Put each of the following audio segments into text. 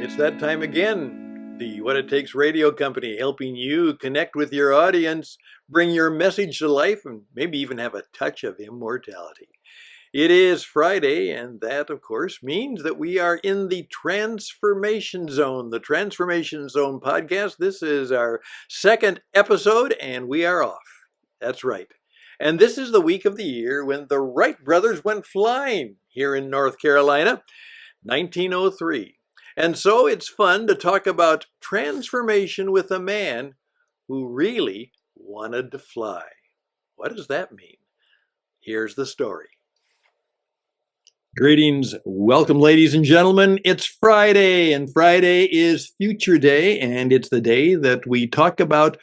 It's that time again. The What It Takes Radio Company helping you connect with your audience, bring your message to life, and maybe even have a touch of immortality. It is Friday, and that, of course, means that we are in the Transformation Zone, the Transformation Zone podcast. This is our second episode, and we are off. That's right. And this is the week of the year when the Wright brothers went flying here in North Carolina, 1903. And so it's fun to talk about transformation with a man who really wanted to fly. What does that mean? Here's the story. Greetings. Welcome, ladies and gentlemen. It's Friday, and Friday is Future Day, and it's the day that we talk about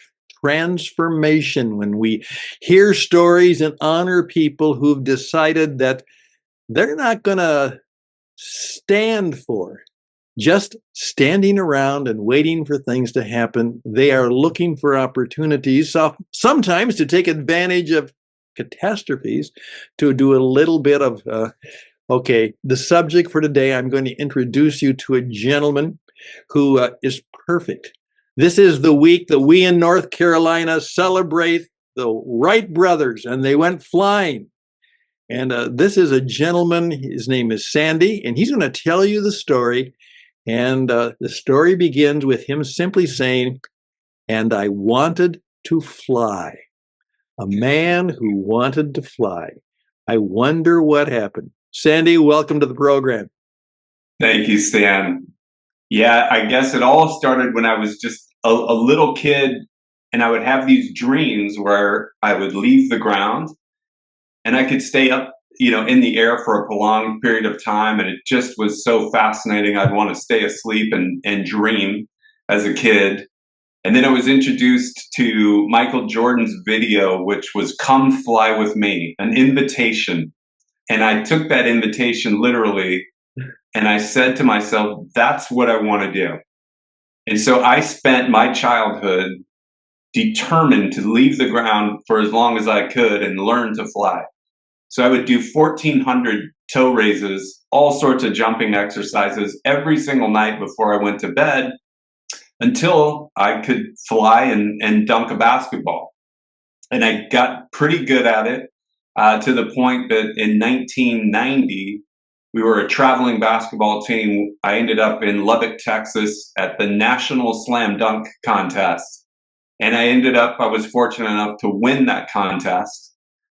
transformation, when we hear stories and honor people who've decided that they're not going to stand for just standing around and waiting for things to happen. They are looking for opportunities, sometimes to take advantage of catastrophes, to do a little bit of, okay, the subject for today, I'm going to introduce you to a gentleman who is perfect. This is the week that we in North Carolina celebrate the Wright brothers, and they went flying. And this is a gentleman, his name is Sandy, and he's going to tell you the story. And the story begins with him simply saying, "And I wanted to fly." A man who wanted to fly. I wonder what happened. Sandy, welcome to the program. Thank you, Stan. Yeah, I guess it all started when I was just a little kid, and I would have these dreams where I would leave the ground and I could stay up, in the air for a prolonged period of time. And it just was so fascinating. I'd want to stay asleep and dream as a kid. And then I was introduced to Michael Jordan's video, which was "Come Fly With Me," an invitation. And I took that invitation literally, and I said to myself, that's what I want to do. And so I spent my childhood determined to leave the ground for as long as I could and learn to fly. So I would do 1,400 toe raises, all sorts of jumping exercises every single night before I went to bed until I could fly and dunk a basketball. And I got pretty good at it to the point that in 1990, we were a traveling basketball team. I ended up in Lubbock, Texas at the National Slam Dunk Contest. And I was fortunate enough to win that contest.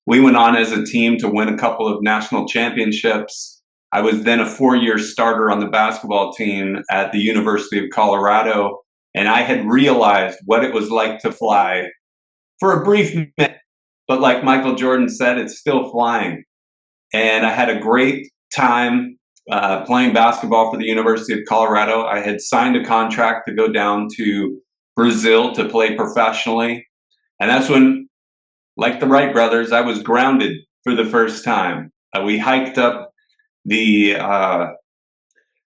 We went on as a team to win a couple of national championships. I was then a 4-year starter on the basketball team at the University of Colorado. And I had realized what it was like to fly for a brief minute. But like Michael Jordan said, it's still flying. And I had a great time playing basketball for the University of Colorado. I had signed a contract to go down to Brazil to play professionally. And that's when, like the Wright brothers, I was grounded for the first time. We hiked up the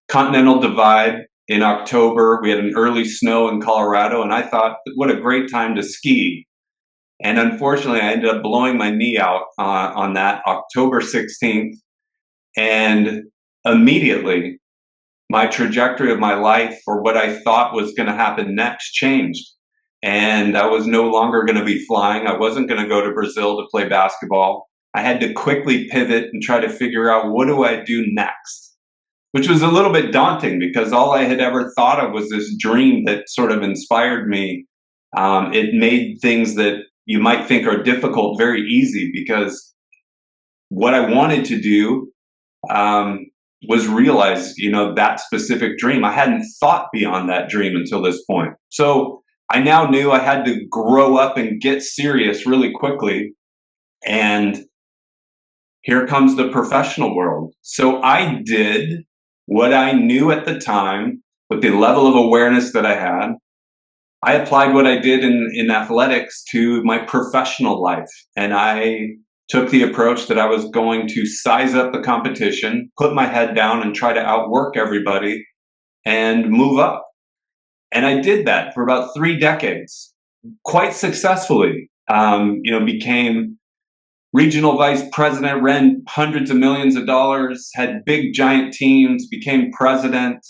Continental Divide in October. We had an early snow in Colorado, and I thought, what a great time to ski. And unfortunately, I ended up blowing my knee out on that October 16th. And immediately, my trajectory of my life, or what I thought was going to happen next, changed. And I was no longer going to be flying. I wasn't going to go to Brazil to play basketball. I had to quickly pivot and try to figure out, what do I do next? Which was a little bit daunting, because all I had ever thought of was this dream that sort of inspired me. It made things that you might think are difficult very easy, because what I wanted to do was realize, that specific dream. I hadn't thought beyond that dream until this point. So I now knew I had to grow up and get serious really quickly. And here comes the professional world. So I did what I knew at the time with the level of awareness that I had. I applied what I did in athletics to my professional life. And I took the approach that I was going to size up the competition, put my head down, and try to outwork everybody and move up. And I did that for about 3 decades, quite successfully. Became regional vice president, ran hundreds of millions of dollars, had big giant teams, became president,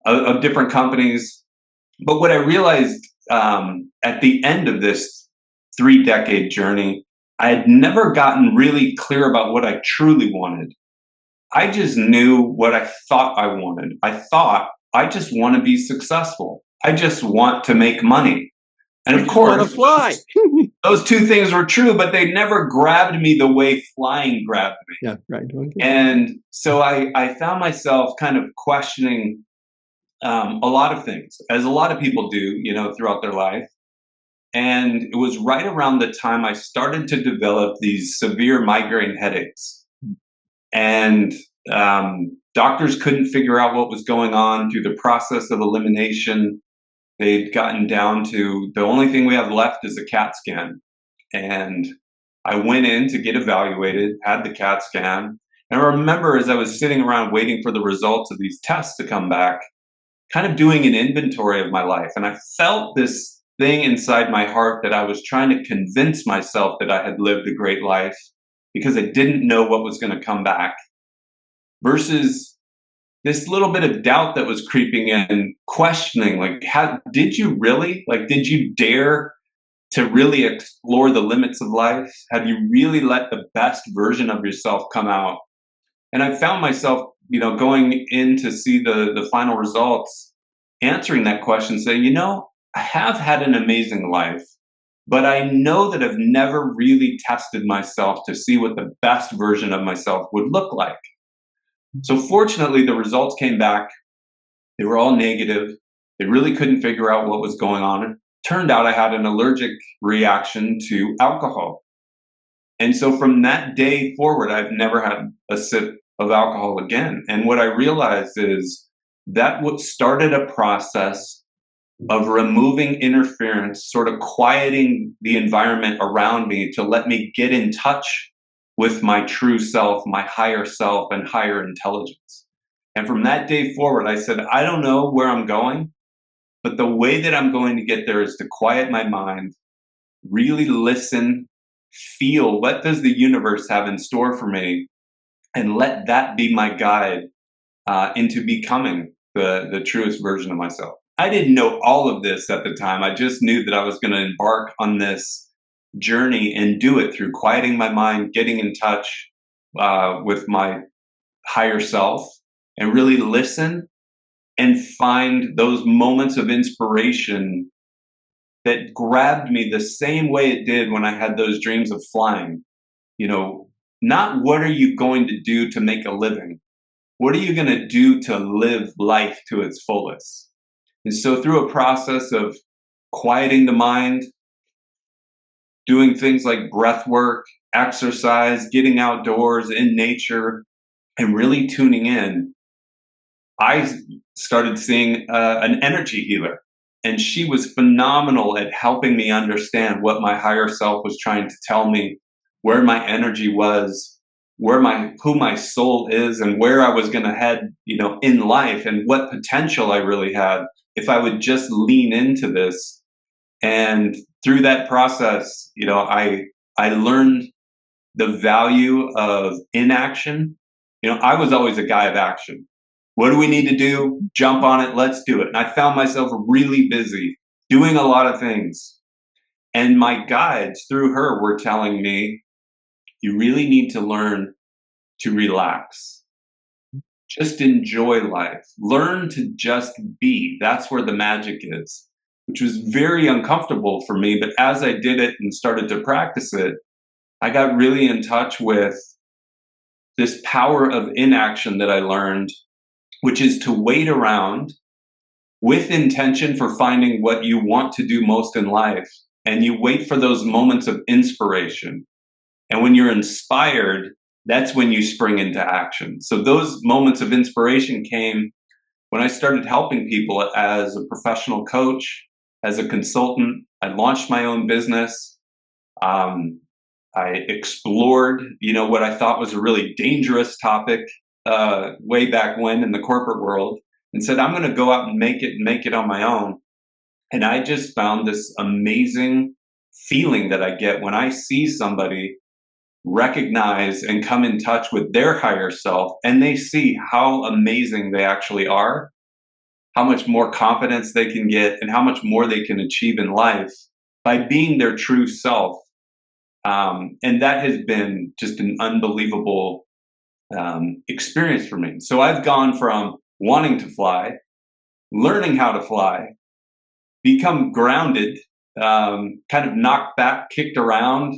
of different companies. But what I realized at the end of this 3-decade journey, I had never gotten really clear about what I truly wanted. I just knew what I thought I wanted. I thought, I just want to be successful. I just want to make money. And You of just want to course, fly. those two things were true, but they never grabbed me the way flying grabbed me. Yeah, right. Okay. And so I found myself kind of questioning a lot of things, as a lot of people do, throughout their life. And it was right around the time I started to develop these severe migraine headaches. And doctors couldn't figure out what was going on. Through the process of elimination, they'd gotten down to the only thing we have left is a CAT scan. And I went in to get evaluated, had the CAT scan. And I remember as I was sitting around waiting for the results of these tests to come back, kind of doing an inventory of my life. And I felt this thing inside my heart that I was trying to convince myself that I had lived a great life because I didn't know what was going to come back, versus this little bit of doubt that was creeping in, questioning, like, did you really? Like, did you dare to really explore the limits of life? Have you really let the best version of yourself come out? And I found myself, going in to see the final results, answering that question, saying, I have had an amazing life, but I know that I've never really tested myself to see what the best version of myself would look like. So fortunately, the results came back. They were all negative. They really couldn't figure out what was going on. Turned out I had an allergic reaction to alcohol. And so from that day forward, I've never had a sip of alcohol again. And what I realized is that what started a process of removing interference, sort of quieting the environment around me to let me get in touch with my true self, my higher self, and higher intelligence. And from that day forward, I said, I don't know where I'm going, but the way that I'm going to get there is to quiet my mind, really listen, feel what does the universe have in store for me, and let that be my guide into becoming the truest version of myself. I didn't know all of this at the time. I just knew that I was going to embark on this journey and do it through quieting my mind, getting in touch with my higher self, and really listen and find those moments of inspiration that grabbed me the same way it did when I had those dreams of flying. Not what are you going to do to make a living? What are you going to do to live life to its fullest? And so through a process of quieting the mind, doing things like breath work, exercise, getting outdoors in nature, and really tuning in, I started seeing an energy healer. And she was phenomenal at helping me understand what my higher self was trying to tell me, where my energy was, who my soul is, and where I was going to head, in life, and what potential I really had if I would just lean into this. And through that process, I learned the value of inaction. I was always a guy of action. What do we need to do? Jump on it. Let's do it. And I found myself really busy doing a lot of things. And my guides through her were telling me, you really need to learn to relax. Just enjoy life. Learn to just be. That's where the magic is, which was very uncomfortable for me. But as I did it and started to practice it, I got really in touch with this power of inaction that I learned, which is to wait around with intention for finding what you want to do most in life. And you wait for those moments of inspiration. And when you're inspired, that's when you spring into action. So those moments of inspiration came when I started helping people as a professional coach, as a consultant. I launched my own business. I explored, what I thought was a really dangerous topic way back when in the corporate world, and said, I'm going to go out and make it on my own. And I just found this amazing feeling that I get when I see somebody recognize and come in touch with their higher self, and they see how amazing they actually are, how much more confidence they can get, and how much more they can achieve in life by being their true self. And that has been just an unbelievable experience for me. So I've gone from wanting to fly, learning how to fly, become grounded, kind of knocked back, kicked around,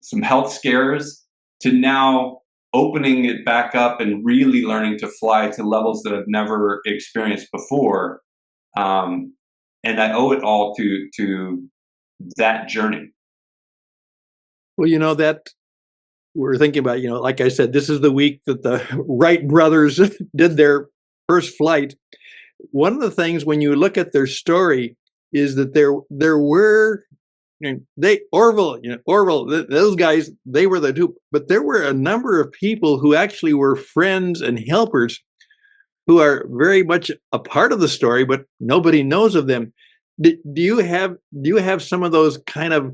some health scares, to now opening it back up and really learning to fly to levels that I've never experienced before. And I owe it all to that journey. Well, that we're thinking about, like I said, this is the week that the Wright brothers did their first flight. One of the things when you look at their story is that there were Orville, those guys, they were the two, but there were a number of people who actually were friends and helpers who are very much a part of the story, but nobody knows of them. Do you have some of those kind of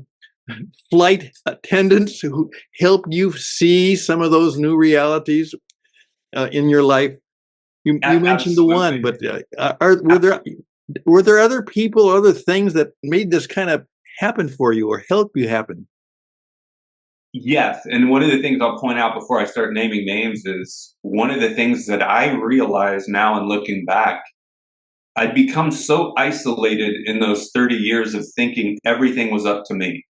flight attendants who helped you see some of those new realities in your life? You mentioned the one, but were there other people, other things that made this kind of happen for you or help you happen? Yes. And one of the things I'll point out before I start naming names is one of the things that I realize now in looking back, I'd become so isolated in those 30 years of thinking everything was up to me.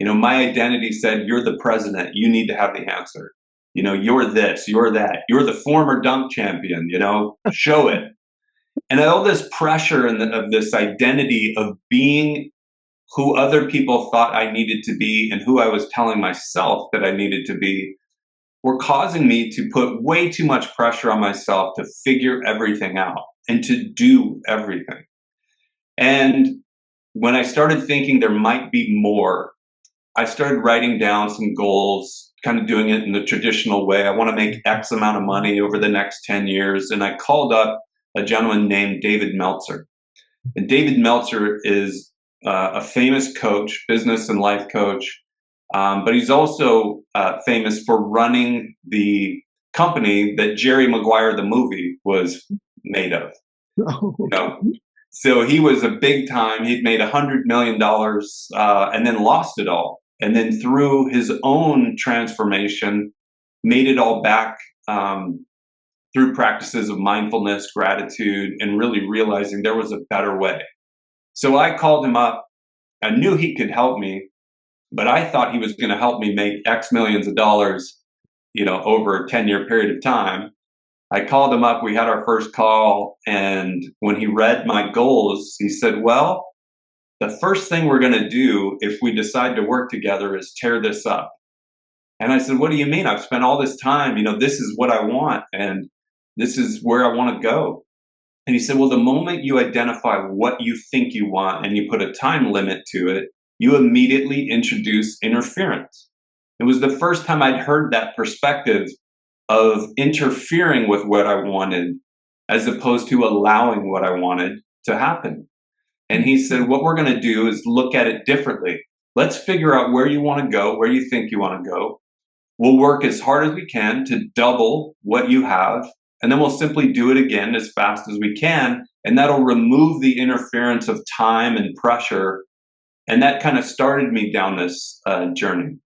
My identity said, you're the president, you need to have the answer. You're this, you're that, you're the former dunk champion, show it. And all this pressure of this identity of being who other people thought I needed to be and who I was telling myself that I needed to be were causing me to put way too much pressure on myself to figure everything out and to do everything. And when I started thinking there might be more, I started writing down some goals, kind of doing it in the traditional way. I want to make X amount of money over the next 10 years. And I called up a gentleman named David Meltzer. And David Meltzer is a famous coach, business and life coach, but he's also famous for running the company that Jerry Maguire, the movie, was made of. So he was a big time. He'd made $100 million and then lost it all. And then through his own transformation, made it all back through practices of mindfulness, gratitude, and really realizing there was a better way. So I called him up. I knew he could help me, but I thought he was going to help me make X millions of dollars, over a 10-year period of time. I called him up. We had our first call. And when he read my goals, he said, well, the first thing we're going to do if we decide to work together is tear this up. And I said, what do you mean? I've spent all this time, this is what I want. And this is where I want to go. And he said, well, the moment you identify what you think you want and you put a time limit to it, you immediately introduce interference. It was the first time I'd heard that perspective of interfering with what I wanted as opposed to allowing what I wanted to happen. And he said, what we're going to do is look at it differently. Let's figure out where you want to go, where you think you want to go. We'll work as hard as we can to double what you have. And then we'll simply do it again as fast as we can. And that'll remove the interference of time and pressure. And that kind of started me down this journey.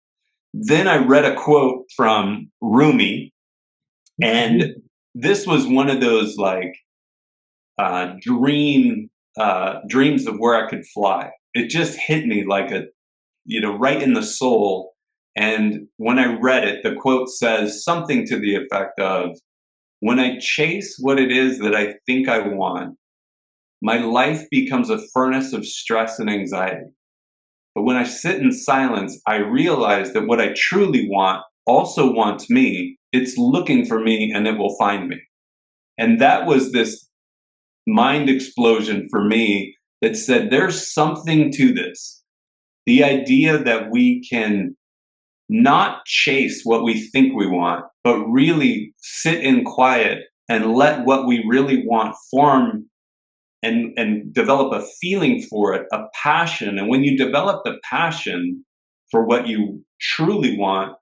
Then I read a quote from Rumi. And this was one of those dreams of where I could fly. It just hit me like right in the soul. And when I read it, the quote says something to the effect of, when I chase what it is that I think I want, my life becomes a furnace of stress and anxiety. But when I sit in silence, I realize that what I truly want also wants me. It's looking for me and it will find me. And that was this mind explosion for me that said, there's something to this. The idea that we can not chase what we think we want, but really sit in quiet and let what we really want form and develop a feeling for it, a passion. And when you develop the passion for what you truly want,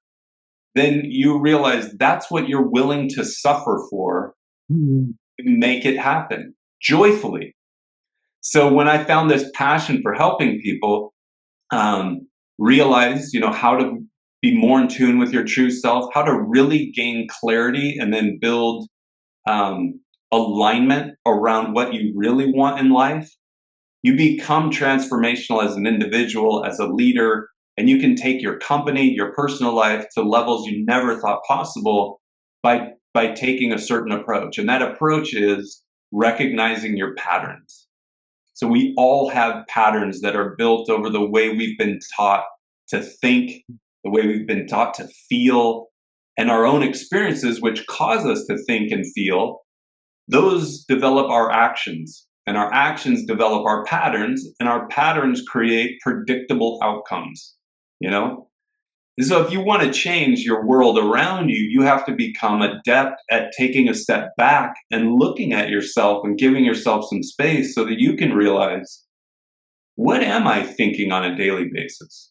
then you realize that's what you're willing to suffer for to make it happen. joyfully. So when I found this passion for helping people, realize, how to be more in tune with your true self, how to really gain clarity and then build alignment around what you really want in life, you become transformational as an individual, as a leader, and you can take your company, your personal life to levels you never thought possible by taking a certain approach. And that approach is recognizing your patterns. So we all have patterns that are built over the way we've been taught to think, the way we've been taught to feel, and our own experiences, which cause us to think and feel. Those develop our actions, and our actions develop our patterns, and our patterns create predictable outcomes, And so if you want to change your world around you, you have to become adept at taking a step back and looking at yourself and giving yourself some space so that you can realize, what am I thinking on a daily basis?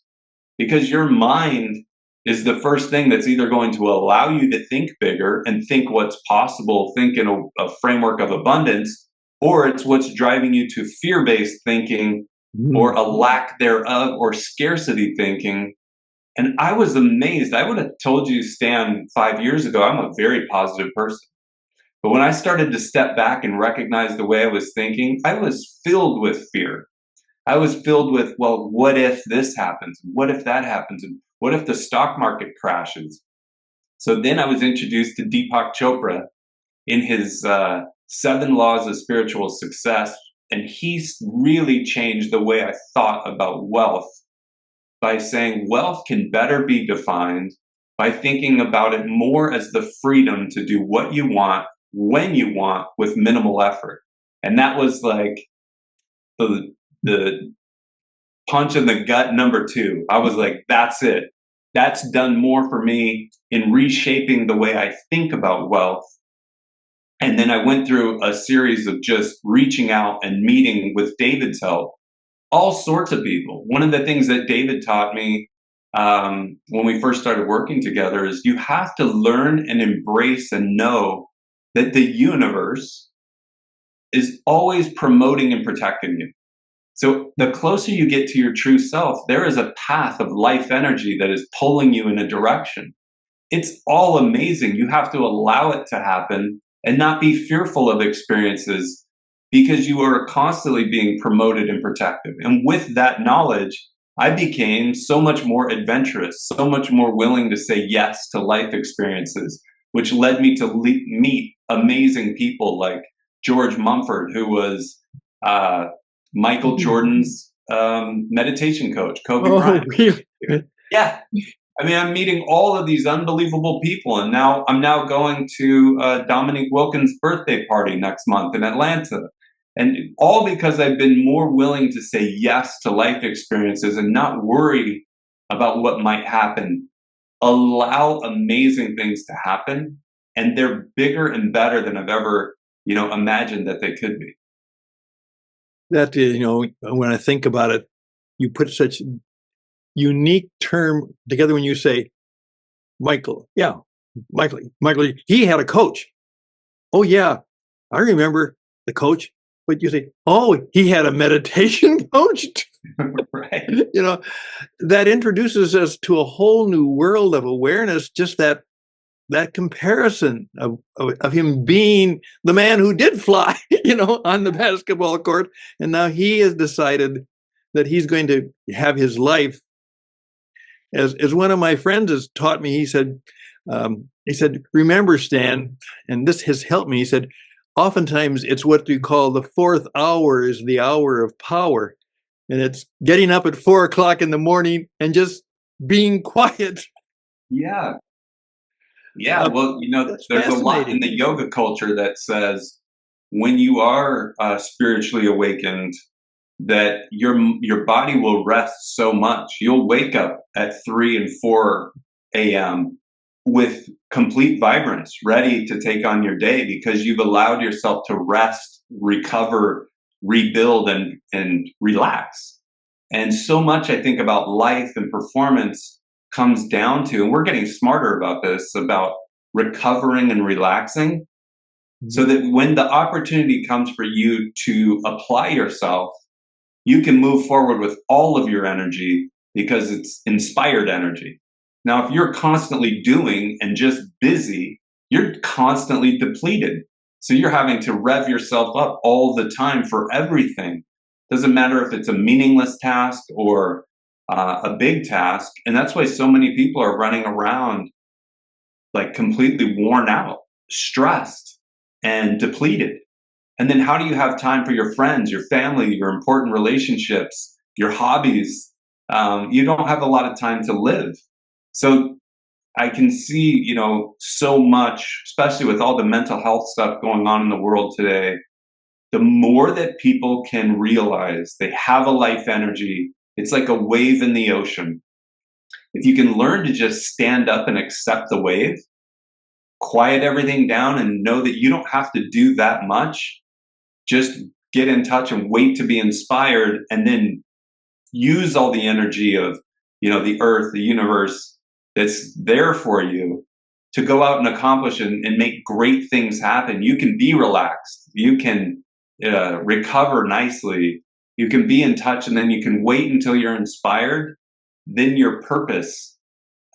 Because your mind is the first thing that's either going to allow you to think bigger and think what's possible, think in a framework of abundance, or it's what's driving you to fear-based thinking or a lack thereof or scarcity thinking. And I was amazed. I would have told you, Stan, 5 years ago, I'm a very positive person. But when I started to step back and recognize the way I was thinking, I was filled with fear. I was filled with, well, what if this happens? What if that happens? And what if the stock market crashes? So then I was introduced to Deepak Chopra in his 7 Laws of Spiritual Success. And he really changed the way I thought about wealth by saying wealth can better be defined by thinking about it more as the freedom to do what you want, when you want, with minimal effort. And that was like the punch in the gut number 2. I was like, that's it. That's done more for me in reshaping the way I think about wealth. And then I went through a series of just reaching out and meeting with David's help, all sorts of people. One of the things that David taught me when we first started working together is you have to learn and embrace and know that the universe is always promoting and protecting you. So the closer you get to your true self, there is a path of life energy that is pulling you in a direction. It's all amazing. You have to allow it to happen and not be fearful of experiences, because you are constantly being promoted and protected. And with that knowledge, I became so much more adventurous, so much more willing to say yes to life experiences, which led me to meet amazing people like George Mumford, who was Michael Jordan's meditation coach, Kobe Bryant. Really? Yeah. I mean, I'm meeting all of these unbelievable people, and now I'm going to Dominique Wilkins' birthday party next month in Atlanta. And all because I've been more willing to say yes to life experiences and not worry about what might happen. Allow amazing things to happen, and they're bigger and better than I've ever, imagined that they could be. That, when I think about it, you put such unique term together when you say, Michael, he had a coach. Oh yeah, I remember the coach. But you say, oh, he had a meditation coach. Right. That introduces us to a whole new world of awareness. Just that comparison of him being the man who did fly, on the basketball court, and now he has decided that he's going to have his life. As one of my friends has taught me, he said, remember, Stan, and this has helped me. He said, oftentimes it's what we call the 4th hour is the hour of power. And it's getting up at 4 o'clock in the morning and just being quiet. Yeah. Yeah. Well, there's a lot in the yoga culture that says when you are spiritually awakened, that your body will rest so much. You'll wake up at 3 and 4 a.m. with complete vibrance, ready to take on your day because you've allowed yourself to rest, recover, rebuild, and relax. And so much, I think, about life and performance comes down to, and we're getting smarter about this, about recovering and relaxing. so that when the opportunity comes for you to apply yourself, you can move forward with all of your energy because it's inspired energy. Now, if you're constantly doing and just busy, you're constantly depleted. So you're having to rev yourself up all the time for everything. Doesn't matter if it's a meaningless task or a big task. And that's why so many people are running around like completely worn out, stressed, and depleted. And then how do you have time for your friends, your family, your important relationships, your hobbies? You don't have a lot of time to live. So I can see, so much, especially with all the mental health stuff going on in the world today. The more that people can realize they have a life energy, it's like a wave in the ocean. If you can learn to just stand up and accept the wave, quiet everything down and know that you don't have to do that much, just get in touch and wait to be inspired, and then use all the energy of, the earth, the universe that's there for you to go out and accomplish and make great things happen. You can be relaxed. You can recover nicely. You can be in touch, and then you can wait until you're inspired. Then your purpose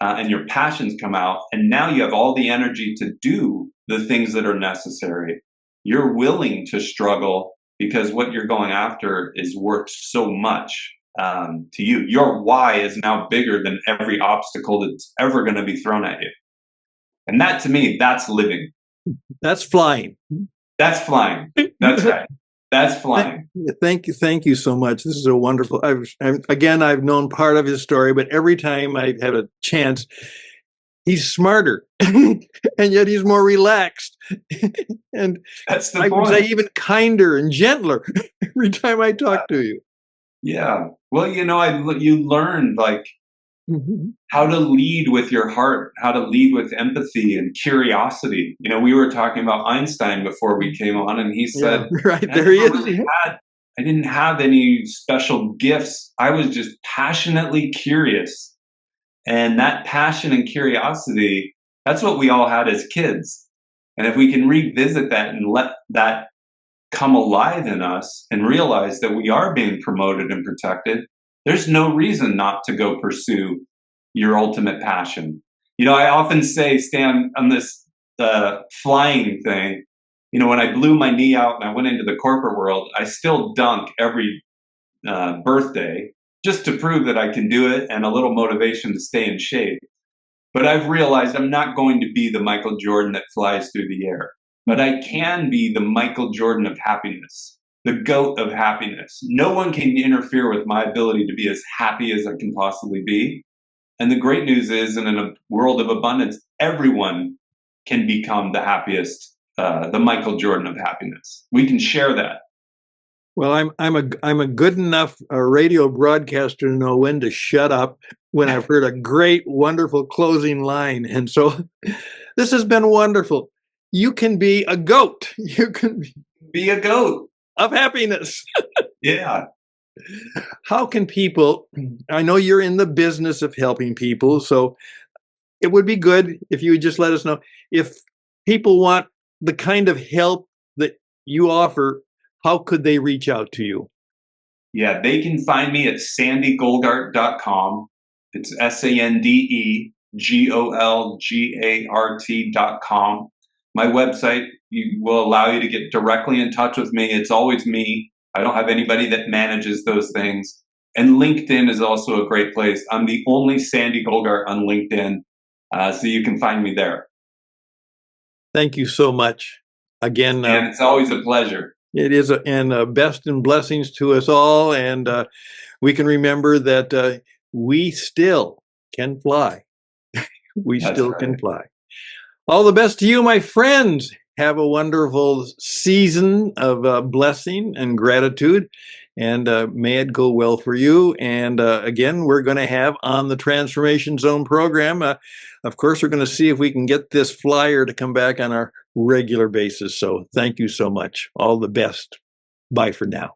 and your passions come out, and now you have all the energy to do the things that are necessary. You're willing to struggle because what you're going after is worth so much to you. Your why is now bigger than every obstacle that's ever going to be thrown at you. And that, to me, that's living. That's flying. That's flying. That's right. That's flying. Thank you so much. This is a wonderful. I've known part of his story, but every time I have a chance, he's smarter, and yet he's more relaxed, and that's the I point. would say even kinder and gentler every time I talk to you. Yeah. Well, you learn how to lead with your heart, how to lead with empathy and curiosity. We were talking about Einstein before we came on, and he said, right there he is. Really I didn't have any special gifts. I was just passionately curious. And that passion and curiosity, that's what we all had as kids. And if we can revisit that and let that come alive in us and realize that we are being promoted and protected, there's no reason not to go pursue your ultimate passion. I often say, Stan, on this flying thing, when I blew my knee out and I went into the corporate world, I still dunk every birthday just to prove that I can do it and a little motivation to stay in shape. But I've realized I'm not going to be the Michael Jordan that flies through the air, but I can be the Michael Jordan of happiness, the GOAT of happiness. No one can interfere with my ability to be as happy as I can possibly be. And the great news is, in a world of abundance, everyone can become the happiest, the Michael Jordan of happiness. We can share that. Well, I'm a good enough radio broadcaster to know when to shut up when I've heard a great, wonderful closing line. And so this has been wonderful. You can be a GOAT. You can be a GOAT of happiness. Yeah. How can people, I know you're in the business of helping people, so it would be good if you would just let us know if people want the kind of help that you offer, how could they reach out to you? Yeah, they can find me at sandygolgart.com. It's SANDEGOLGART.com. My website will allow you to get directly in touch with me. It's always me. I don't have anybody that manages those things. And LinkedIn is also a great place. I'm the only Sandy Golgart on LinkedIn, so you can find me there. Thank you so much. Again, and it's always a pleasure. It is, and best and blessings to us all. And we can remember that we still can fly. That's still right. Can fly. All the best to you, my friends. Have a wonderful season of blessing and gratitude, and may it go well for you. And again, we're going to have on the Transformation Zone program, of course, we're going to see if we can get this flyer to come back on our regular basis. So thank you so much. All the best. Bye for now.